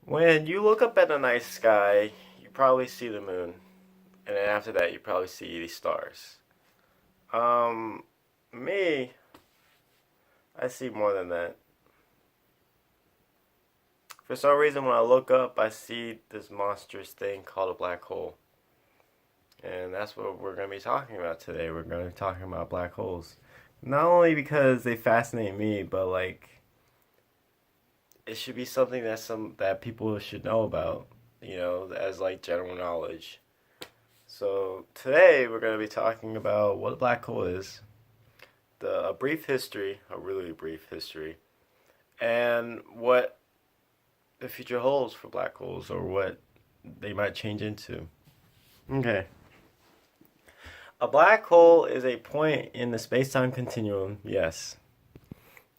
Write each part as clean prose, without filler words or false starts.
When you look up at the night sky, you probably see the moon, and then after that, you probably see the stars. Um, me, I see more than that. For some reason, when I look up, I see this monstrous thing called a black hole. And that's what we're going to be talking about today. We're going to be talking about black holes. Not only because they fascinate me, but like it should be something that people should know about, as like general knowledge. So today we're going to be talking about what a black hole is, a brief history, a really brief history, and what the future holds for black holes or what they might change into. Okay. A black hole is a point in the space-time continuum, yes.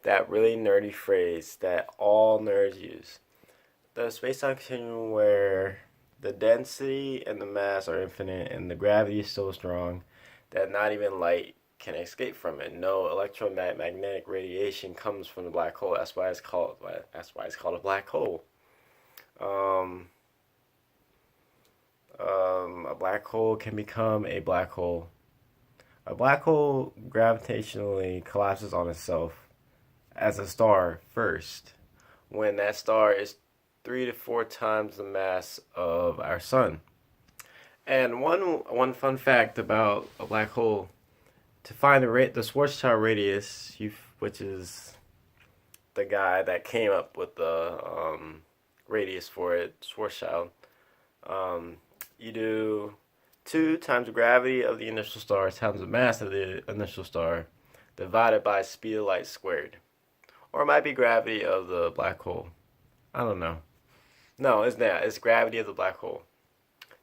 That really nerdy phrase that all nerds use. The space-time continuum where the density and the mass are infinite and the gravity is so strong that not even light can escape from it. No electromagnetic radiation comes from the black hole. That's why it's called a black hole. Um, a black hole can become a black hole. A black hole gravitationally collapses on itself as a star first, when that star is 3 to 4 times the mass of our sun. And one fun fact about a black hole: to find the Schwarzschild radius, which is the guy that came up with the radius for it, Schwarzschild, you do 2 times the gravity of the initial star times the mass of the initial star divided by speed of light squared. Or it might be gravity of the black hole. I don't know. No, it's not. It's gravity of the black hole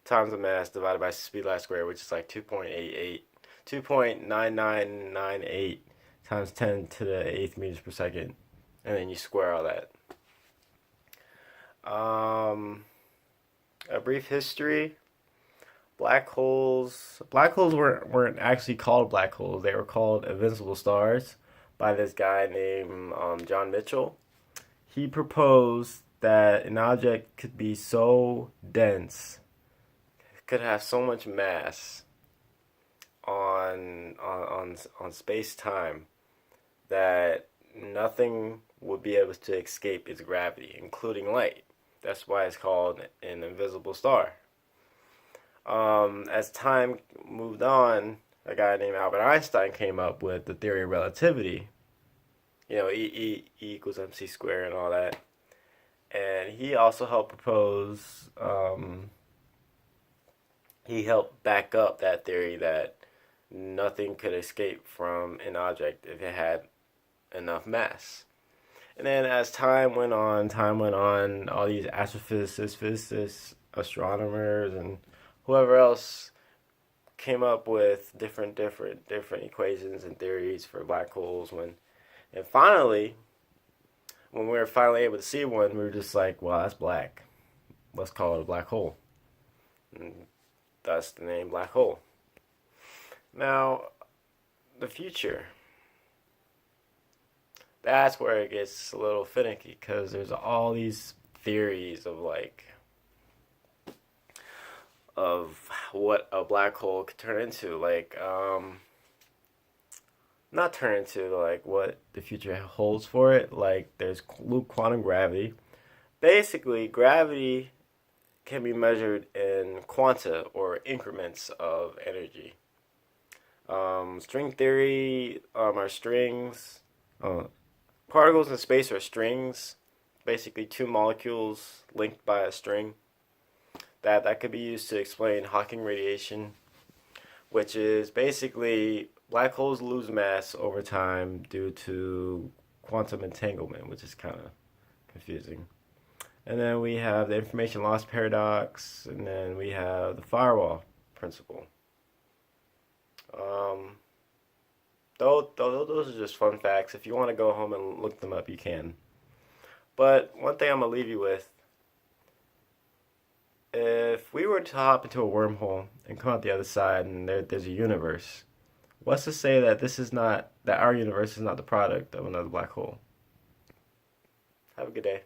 times the mass divided by speed of light squared, which is like 2.9998 times 10 to the 8th meters per second. And then you square all that. A brief history. Black holes weren't actually called black holes. They were called invincible stars by this guy named John Mitchell. He proposed that an object could be so dense, could have so much mass on space time that nothing would be able to escape its gravity, including light. That's why it's called an invisible star. As time moved on, a guy named Albert Einstein came up with the theory of relativity. E equals mc squared and all that. And he also helped propose, he helped back up that theory that nothing could escape from an object if it had enough mass. And then as time went on, all these astrophysicists, physicists, astronomers, and whoever else came up with different equations and theories for black holes. And finally, when we were finally able to see one, we were just like, well, that's black. Let's call it a black hole. And that's the name black hole. Now, the future. That's where it gets a little finicky because there's all these theories of what a black hole could turn into, not turn into, like what the future holds for it. Like there's quantum gravity. Basically, gravity can be measured in quanta or increments of energy. String theory are strings. Particles in space are strings, basically two molecules linked by a string. That could be used to explain Hawking radiation, which is basically black holes lose mass over time due to quantum entanglement, which is kind of confusing. And then we have the information loss paradox, and then we have the firewall principle. Um, those are just fun facts. If you want to go home and look them up, you can. But one thing I'm going to leave you with: if we were to hop into a wormhole and come out the other side and there's a universe, what's to say that that our universe is not the product of another black hole? Have a good day.